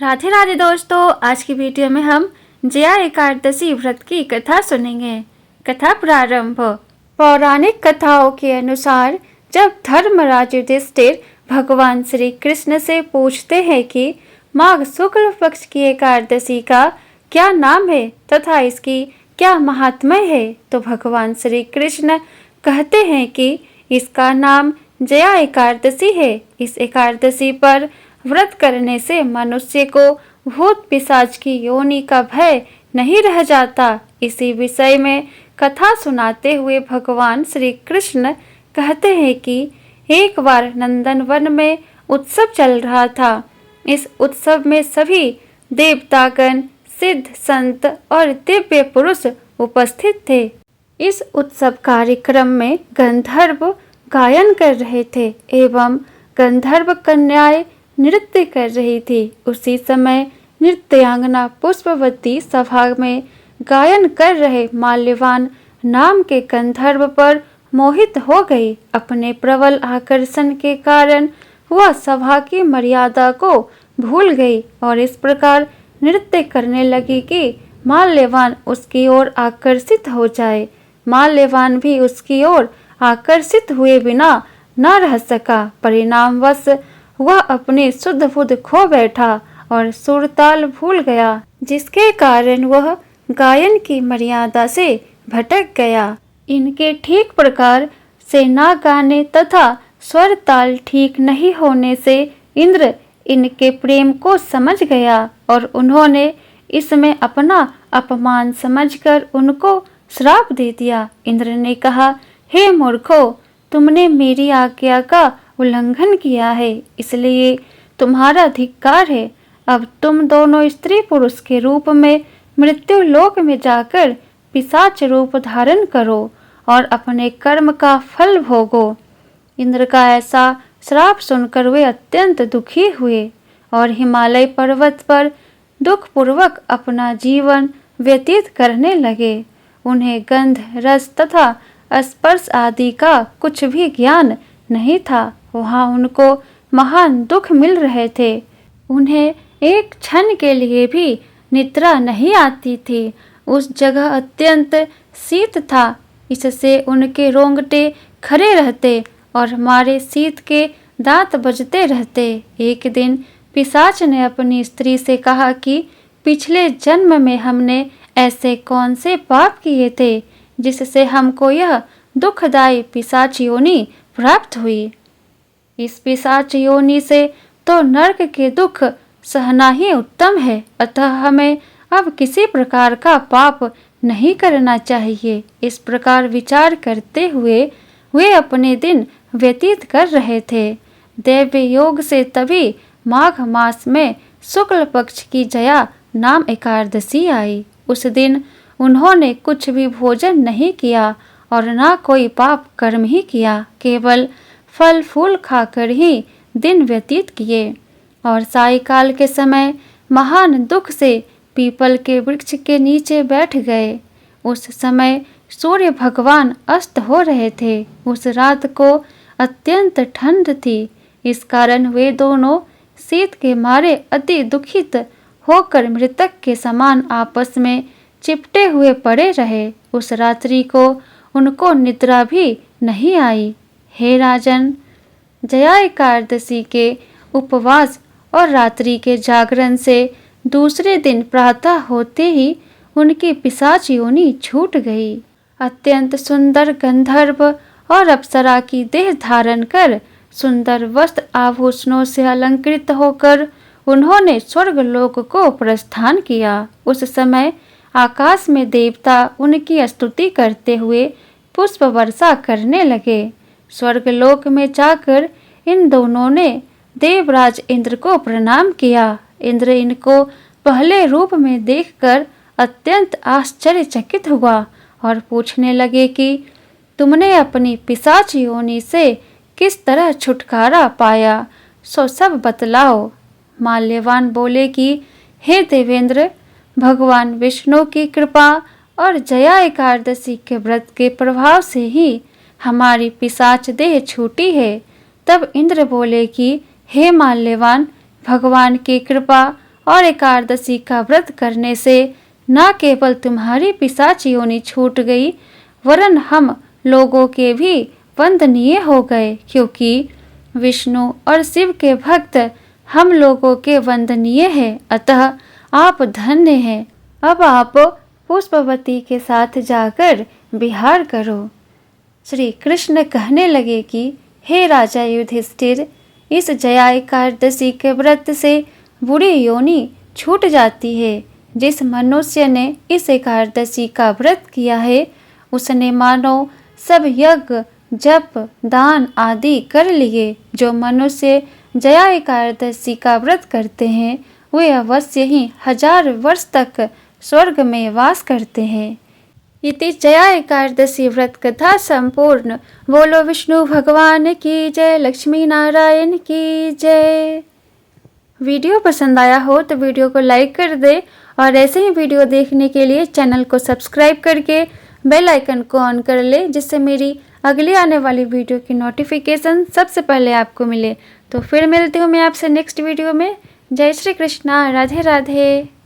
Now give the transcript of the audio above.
राधे राधे दोस्तों, आज की वीडियो में हम जया एकादशी व्रत की कथा सुनेंगे। कथा प्रारंभ। पौराणिक कथाओं के अनुसार जब धर्मराज युधिष्ठिर भगवान श्री कृष्ण से पूछते हैं कि माघ शुक्ल पक्ष की एकादशी का क्या नाम है तथा इसकी क्या महात्म्य है, तो भगवान श्री कृष्ण कहते हैं कि इसका नाम जया एकादशी है। इस एकादशी पर व्रत करने से मनुष्य को भूत पिशाच की योनि का भय नहीं रह जाता। इसी विषय में कथा सुनाते हुए भगवान श्री कृष्ण कहते हैं कि एक बार नंदन वन में उत्सव चल रहा था। इस उत्सव में सभी देवतागण, सिद्ध, संत और दिव्य पुरुष उपस्थित थे। इस उत्सव कार्यक्रम में गंधर्व गायन कर रहे थे एवं गंधर्व कन्याएं नृत्य कर रही थी। उसी समय नृत्यांगना पुष्पवती सभा में गायन कर रहे माल्यवान नाम के गंधर्व पर मोहित हो गई। अपने प्रबल आकर्षण के कारण वह सभा की मर्यादा को भूल गई और इस प्रकार नृत्य करने लगी कि माल्यवान उसकी ओर आकर्षित हो जाए। माल्यवान भी उसकी ओर आकर्षित हुए बिना न रह सका। परिणामवश वह अपनी शुद्ध बुद्ध खो बैठा और सुर ताल भूल गया, जिसके कारण वह गायन की मर्यादा से भटक गया। इनके ठीक प्रकार से ना गाने तथा स्वर ताल ठीक नहीं होने से इंद्र इनके प्रेम को समझ गया और उन्होंने इसमें अपना अपमान समझकर उनको श्राप दे दिया। इंद्र ने कहा, हे मूर्खों, तुमने मेरी आज्ञा का उल्लंघन किया है, इसलिए तुम्हारा धिक्कार है। अब तुम दोनों स्त्री पुरुष के रूप में मृत्यु लोक में जाकर पिशाच रूप धारण करो और अपने कर्म का फल भोगो। इंद्र का ऐसा श्राप सुनकर वे अत्यंत दुखी हुए और हिमालय पर्वत पर दुखपूर्वक अपना जीवन व्यतीत करने लगे। उन्हें गंध, रस तथा स्पर्श आदि का कुछ भी ज्ञान नहीं था। वहाँ उनको महान दुख मिल रहे थे। उन्हें एक क्षण के लिए भी निद्रा नहीं आती थी। उस जगह अत्यंत शीत था, इससे उनके रोंगटे खड़े रहते और मारे शीत के दांत बजते रहते। एक दिन पिशाच ने अपनी स्त्री से कहा कि पिछले जन्म में हमने ऐसे कौन से पाप किए थे जिससे हमको यह दुखदायी पिशाच योनि प्राप्त हुई। इस पिशाच योनि से तो नरक के दुख सहना ही उत्तम है, अतः हमें अब किसी प्रकार का पाप नहीं करना चाहिए। इस प्रकार विचार करते हुए वे अपने दिन व्यतीत कर रहे थे। दैव्य योग से तभी माघ मास में शुक्ल पक्ष की जया नाम एकादशी आई। उस दिन उन्होंने कुछ भी भोजन नहीं किया और ना कोई पाप कर्म ही किया, केवल फल फूल खाकर ही दिन व्यतीत किए और सायंकाल के समय महान दुख से पीपल के वृक्ष के नीचे बैठ गए। उस समय सूर्य भगवान अस्त हो रहे थे। उस रात को अत्यंत ठंड थी, इस कारण वे दोनों शीत के मारे अति दुखित होकर मृतक के समान आपस में चिपटे हुए पड़े रहे। उस रात्रि को उनको निद्रा भी नहीं आई। हे राजन, जया एकादशी के उपवास और रात्रि के जागरण से दूसरे दिन प्रातः होते ही उनकी पिशाच योनि छूट गई। अत्यंत सुंदर गंधर्व और अप्सरा की देह धारण कर सुंदर वस्त्र आभूषणों से अलंकृत होकर उन्होंने स्वर्गलोक को प्रस्थान किया। उस समय आकाश में देवता उनकी स्तुति करते हुए पुष्प वर्षा करने लगे। स्वर्गलोक में जाकर इन दोनों ने देवराज इंद्र को प्रणाम किया। इंद्र इनको पहले रूप में देखकर अत्यंत आश्चर्यचकित हुआ और पूछने लगे कि तुमने अपनी पिशाच योनि से किस तरह छुटकारा पाया, सो सब बतलाओ। माल्यवान बोले कि हे देवेंद्र, भगवान विष्णु की कृपा और जया एकादशी के व्रत के प्रभाव से ही हमारी पिशाच देह छूटी है। तब इंद्र बोले कि हे माल्यवान, भगवान की कृपा और एकादशी का व्रत करने से न केवल तुम्हारी पिशाची योनि छूट गई, वरन हम लोगों के भी वंदनीय हो गए, क्योंकि विष्णु और शिव के भक्त हम लोगों के वंदनीय हैं। अतः आप धन्य हैं। अब आप पुष्पवती के साथ जाकर विहार करो। श्री कृष्ण कहने लगे कि हे राजा युधिष्ठिर, इस जया एकादशी के व्रत से बुरी योनि छूट जाती है। जिस मनुष्य ने इस एकादशी का व्रत किया है, उसने मानो सब यज्ञ जप दान आदि कर लिए। जो मनुष्य जया एकादशी का व्रत करते हैं, वे अवश्य ही 1000 वर्ष तक स्वर्ग में वास करते हैं। इति जया एकादशी व्रत कथा संपूर्ण। बोलो विष्णु भगवान की जय, लक्ष्मी नारायण की जय। वीडियो पसंद आया हो तो वीडियो को लाइक कर दे और ऐसे ही वीडियो देखने के लिए चैनल को सब्सक्राइब करके बेल आइकन को ऑन कर ले, जिससे मेरी अगली आने वाली वीडियो की नोटिफिकेशन सबसे पहले आपको मिले। तो फिर मिलती हूँ मैं आपसे नेक्स्ट वीडियो में। जय श्री कृष्णा, राधे राधे।